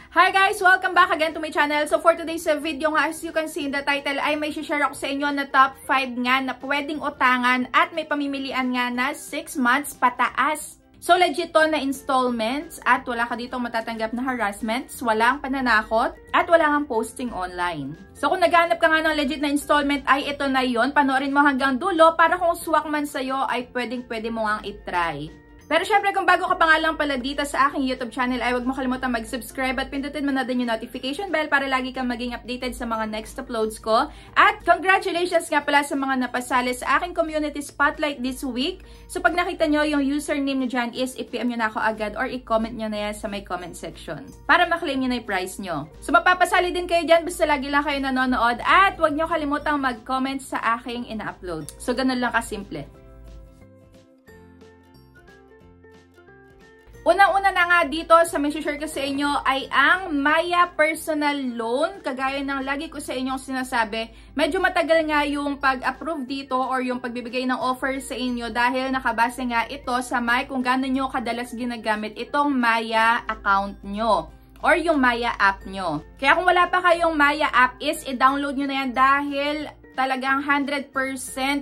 Hi guys! Welcome back again to my channel. So for today's video nga, as you can see in the title, ay may share ako sa inyo na top 5 nga na pwedeng utangan at may pamimilian nga na 6 months pataas. So legit to na installments at wala ka dito matatanggap na harassments, walang pananakot at wala kang posting online. So kung naghanap ka nga ng legit na installment ay ito na yon. Panoorin mo hanggang dulo para kung swak man sa'yo ay pwede mo nga itry. Pero syempre kung bago ka pa nga lang pala dito sa aking YouTube channel ay huwag mo kalimutan mag-subscribe at pindutin mo na din yung notification bell para lagi kang maging updated sa mga next uploads ko. At congratulations nga pala sa mga napasali sa aking community spotlight this week. So pag nakita nyo yung username nyo dyan is i-PM nyo na ako agad or i-comment nyo na yan sa my comment section para maklaim nyo na yung prize nyo. So mapapasali din kayo dyan basta lagi lang kayo nanonood at huwag nyo kalimutang mag-comment sa aking ina-upload. So ganun lang kasimple. Unang-una na nga dito sa may share ko sa inyo ay ang Maya Personal Loan. Kagaya ng lagi ko sa inyong sinasabi, medyo matagal nga yung pag-approve dito or yung pagbibigay ng offer sa inyo dahil nakabase nga ito sa kung gaano nyo kadalas ginagamit itong Maya account nyo or yung Maya app nyo. Kaya kung wala pa kayong Maya app is i-download nyo na yan dahil talagang 100%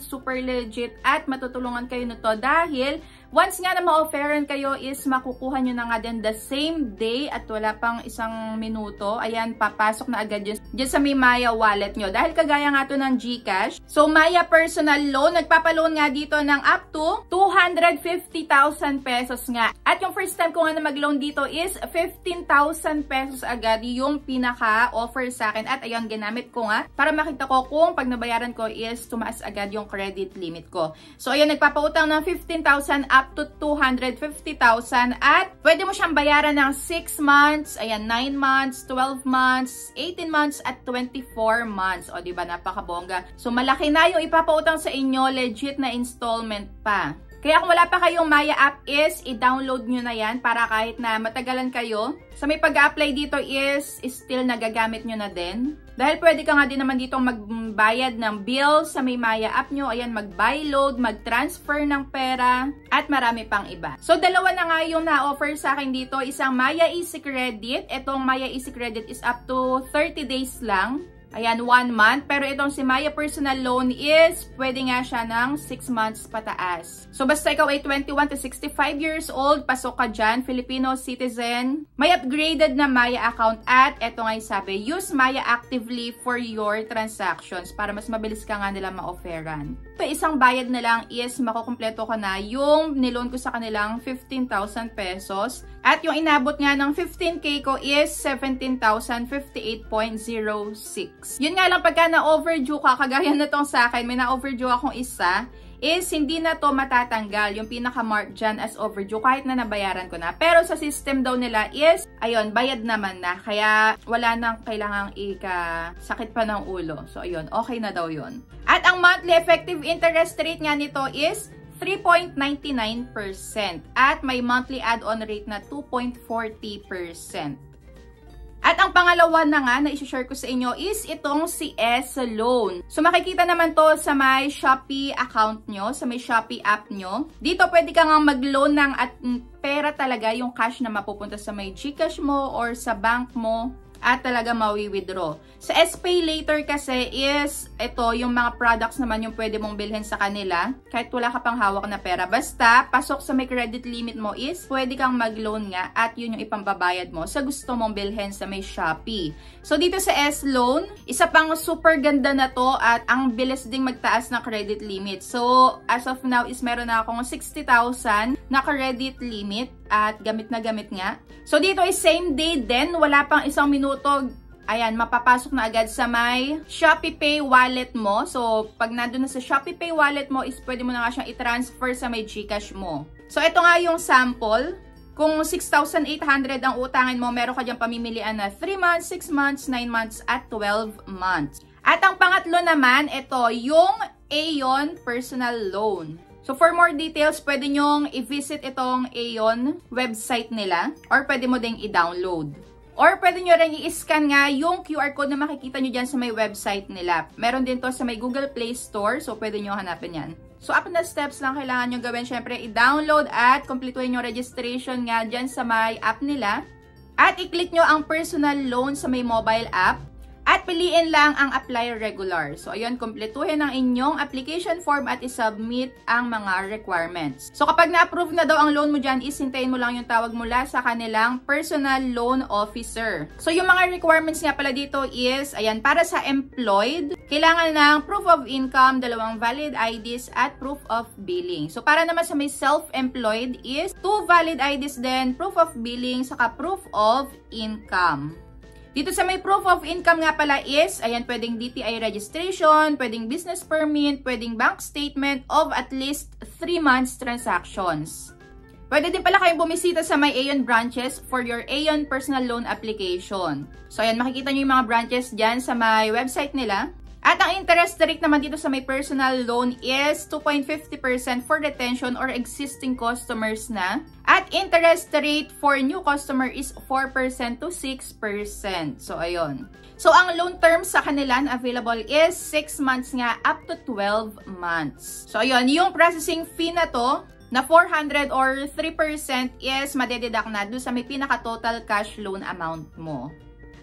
super legit at matutulungan kayo nito dahil once nga na ma-offeran kayo is makukuha nyo na nga din the same day at wala pang isang minuto. Ayan, papasok na agad dyan sa may Maya wallet nyo. Dahil kagaya nga to ng GCash. So, Maya Personal Loan, nagpapaloan nga dito ng up to 250,000 pesos nga. At yung first time ko nga na mag-loan dito is 15,000 pesos agad yung pinaka-offer sa akin. At ayun, ginamit ko nga para makita ko kung pag nabayaran ko is tumaas agad yung credit limit ko. So, ayun, nagpapautang ng 15,000 up to 250,000 at pwede mo siyang bayaran ng 6 months, ayan, 9 months, 12 months, 18 months, at 24 months. O, diba, napakabongga. So, malaki na yung ipapautang sa inyo, legit na installment pa. Kaya kung wala pa kayong Maya app is, i-download nyo na yan para kahit na matagalan kayo. Sa may pag-apply dito is still nagagamit nyo na din. Dahil pwede ka nga din naman dito magbayad ng bill sa may Maya app nyo. Ayan, mag-buy load, mag-transfer ng pera, at marami pang iba. So, dalawa na nga yung na-offer sa akin dito. Isang Maya Easy Credit. Itong Maya Easy Credit is up to 30 days lang. Ayan, 1 month. Pero itong si Maya Personal Loan is pwede nga siya ng 6 months pataas. So, basta ikaw ay 21 to 65 years old, pasok ka dyan, Filipino citizen, may upgraded na Maya account at eto nga yung sabi, use Maya actively for your transactions para mas mabilis ka nga nila ma-offeran. Isang bayad na lang is makukumpleto ka na yung niloan ko sa kanilang 15,000 pesos. At yung inabot nga ng 15K ko is 17,058.06. Yun nga lang pagka na-overdue ka, kagaya na tong sa akin, may na-overdue akong isa, is hindi na to matatanggal yung pinaka-mark dyan as overdue kahit na nabayaran ko na. Pero sa system daw nila is, ayun, bayad naman na. Kaya wala nang kailangang sakit pa ng ulo. So ayun, okay na daw yun. At ang monthly effective interest rate nga nito is 3.99% at may monthly add-on rate na 2.40%. At ang pangalawa na nga na i-share ko sa inyo is itong si S Loan. So makikita naman to sa may Shopee account nyo, sa may Shopee app nyo. Dito pwede ka nga mag-loan ng at pera talaga, yung cash na mapupunta sa may GCash mo or sa bank mo at talaga mawi-withdraw. Sa SPay Later kasi is ito yung mga products naman yung pwede mong bilhin sa kanila kahit wala ka pang hawak na pera. Basta pasok sa may credit limit mo is pwede kang mag-loan nga at yun yung ipambabayad mo sa gusto mong bilhin sa may Shopee. So dito sa S Loan, isa pang super ganda na to at ang bilis ding magtaas ng credit limit. So as of now is meron na akong 60,000 na credit limit at gamit na gamit nga. So dito is same day din, wala pang isang minuto. Ayan, mapapasok na agad sa may Shopee Pay wallet mo. So, pag nandun na sa Shopee Pay wallet mo, is pwede mo na nga siyang i-transfer sa may GCash mo. So, ito nga yung sample. Kung 6,800 ang utangin mo, meron ka diyang pamimilian na 3 months, 6 months, 9 months, at 12 months. At ang pangatlo naman, ito, yung Aeon Personal Loan. So, for more details, pwede nyong i-visit itong Aeon website nila or pwede mo ding i-download. Or pwede nyo rin i-scan nga yung QR code na makikita nyo dyan sa may website nila. Meron din to sa may Google Play Store, so pwede nyo hanapin yan. So, up na steps lang kailangan nyo gawin. Siyempre, i-download at kompletuhin yung registration nga dyan sa may app nila. At i-click nyo ang personal loan sa may mobile app. At piliin lang ang apply regular. So, ayun, kumpletuhin ang inyong application form at isubmit ang mga requirements. So, kapag na-approve na daw ang loan mo dyan, isintayin mo lang yung tawag mula sa kanilang personal loan officer. So, yung mga requirements nga pala dito is, ayan, para sa employed, kailangan ng proof of income, 2 valid IDs, at proof of billing. So, para naman sa may self-employed is 2 valid IDs din, proof of billing, saka proof of income. Dito sa may proof of income nga pala is, ayan, pwedeng DTI registration, pwedeng business permit, pwedeng bank statement of at least 3 months transactions. Pwede din pala kayong bumisita sa may Aon branches for your Aon personal loan application. So, ayan, makikita nyo yung mga branches dyan sa may website nila. At ang interest rate naman dito sa may personal loan is 2.50% for retention or existing customers na. At interest rate for new customer is 4% to 6%. So, ayun. So, ang loan terms sa kanila na available is 6 months nga up to 12 months. So, ayun. Yung processing fee na to, na 400 or 3% is madededuct na doon sa may pinaka-total cash loan amount mo.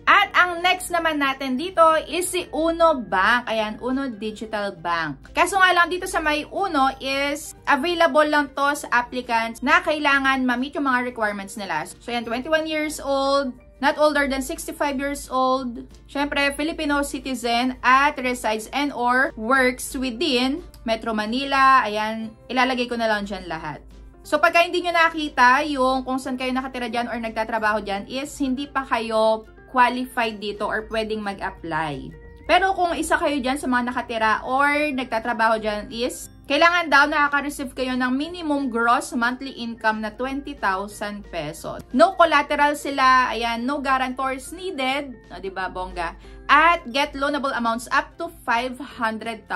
At ang next naman natin dito is si Uno Bank. Ayan, Uno Digital Bank. Kaso nga lang dito sa may Uno is available lang to sa applicants na kailangan ma-meet yung mga requirements nila. So, ayan, 21 years old, not older than 65 years old, syempre, Filipino citizen at resides and or works within Metro Manila. Ayan, ilalagay ko na lang dyan lahat. So, pagka hindi nyo nakita yung kung saan kayo nakatira dyan or nagtatrabaho dyan is hindi pa kayo qualified dito or pwedeng mag-apply. Pero kung isa kayo dyan sa mga nakatira or nagtatrabaho dyan is, kailangan daw nakaka-receive kayo ng minimum gross monthly income na 20,000 pesos. No collateral sila, ayan, no guarantors needed, o, diba, bongga? At get loanable amounts up to 500,000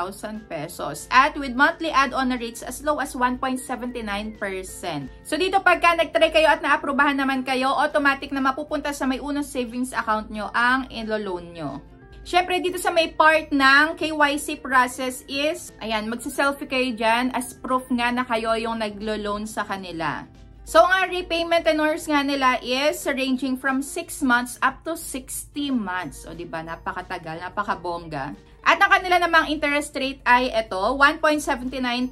pesos. At with monthly add-on rates as low as 1.79%. So dito pagka nag-try kayo at naaprubahan naman kayo, automatic na mapupunta sa may Uno savings account nyo ang ilo-loan nyo. Syempre, dito sa may part ng KYC process is, ayan, magsiselfie kayo dyan as proof nga na kayo yung naglo-loan sa kanila. So, ang repayment tenors nga nila is ranging from 6 months up to 60 months. O, diba? Napakatagal, napakabongga. At ang kanila namang interest rate ay ito, 1.79%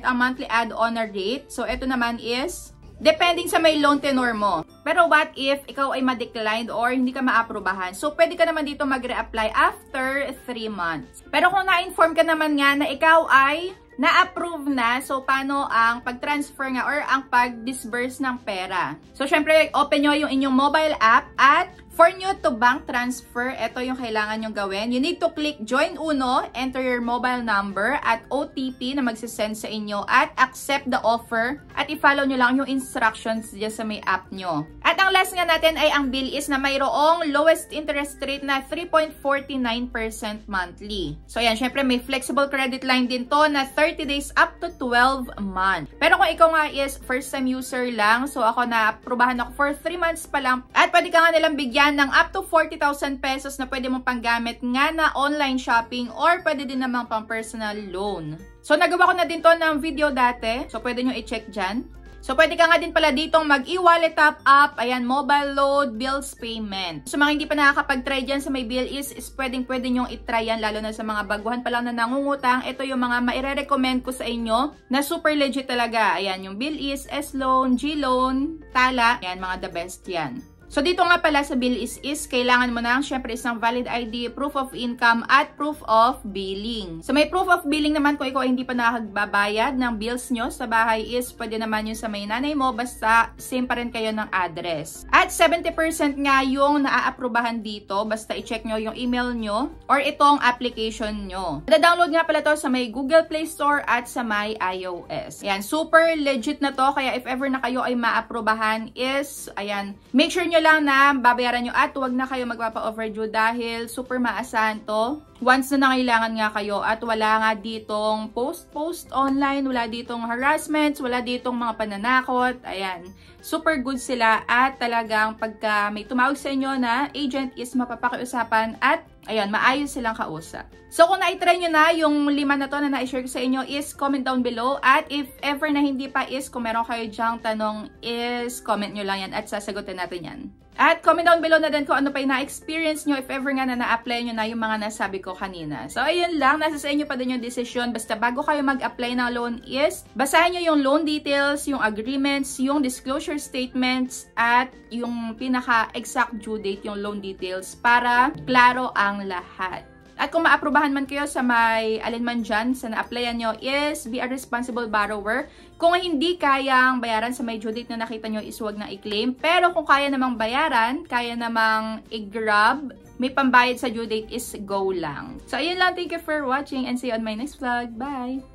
ang monthly add-on rate. So, ito naman is depending sa may loan tenor mo. Pero what if ikaw ay ma-declined or hindi ka ma-aprobahan? So, pwede ka naman dito mag-reapply after 3 months. Pero kung na-inform ka naman nga na ikaw ay na-approve na, so paano ang pag-transfer nga or ang pag-disburse ng pera? So, syempre, open nyo yung inyong mobile app at for new to bank transfer, ito yung kailangan nyong gawin. You need to click Join Uno, enter your mobile number at OTP na magsisend sa inyo at accept the offer at i-follow nyo lang yung instructions dyan sa may app nyo. At ang last nga natin ay ang bill is na mayroong lowest interest rate na 3.49% monthly. So, yan, syempre may flexible credit line din to na 30 days up to 12 months. Pero kung ikaw nga is first time user lang, so ako na-aprobahan ako for 3 months pa lang at pwede ka nga nilang bigyan ng up to 40,000 pesos na pwede mong panggamit nga na online shopping or pwede din namang pang personal loan. So, nagawa ko na din to ng video dati. So, pwede nyo i-check dyan. So, pwede ka nga din pala ditong mag-e-wallet top up, ayan, mobile load, bills payment. So, mga hindi pa nakakapag-try dyan sa may bill is pwede nyong i-try yan, lalo na sa mga baguhan pa lang na nangungutang. Ito yung mga maire-recommend ko sa inyo na super legit talaga. Ayan, yung bill is S-loan, G-loan, Tala. Ayan, mga the best yan. So, dito nga pala sa bill is kailangan mo na syempre isang valid ID, proof of income, at proof of billing. So, may proof of billing naman kung ikaw hindi pa nakakagbabayad ng bills nyo sa bahay is pwede naman yun sa may nanay mo basta same pa rin kayo ng address. At 70% nga yung naaaprobahan dito basta i-check nyo yung email nyo or itong application nyo. Da-download nga pala to sa may Google Play Store at sa may iOS. Ayan, super legit na to kaya if ever na kayo ay maaprobahan is, ayan, make sure nyo lang na babayaran nyo at huwag na kayo magpapa-overdue dahil super maasahan to. Once na nangailangan nga kayo at wala nga ditong post online, wala ditong harassments, wala ditong mga pananakot. Ayan, super good sila at talagang pagka may tumawag sa inyo na agent is mapapakiusapan at ayan, maayos silang kausap. So, kung na-try nyo na yung 5 na to na na-share ko sa inyo is comment down below. At if ever na hindi pa is, kung meron kayo dyang tanong is comment nyo lang yan at sasagutin natin yan. At comment down below na din kung ano pa yung na-experience nyo if ever nga na na-apply nyo na yung mga nasabi ko kanina. So, ayun lang. Nasa sa inyo pa din yung decision. Basta bago kayo mag-apply ng loan is, basahin nyo yung loan details, yung agreements, yung disclosure statements, at yung pinaka-exact due date, yung loan details, para klaro ang lahat. At kung maaprubahan man kayo sa may alinman dyan sa na-applyan nyo is be a responsible borrower. Kung hindi kayang bayaran sa may due date na nakita nyo is huwag na i-claim. Pero kung kaya namang bayaran, kaya namang i-grab, may pambayad sa due date is go lang. So ayun lang. Thank you for watching and see you on my next vlog. Bye!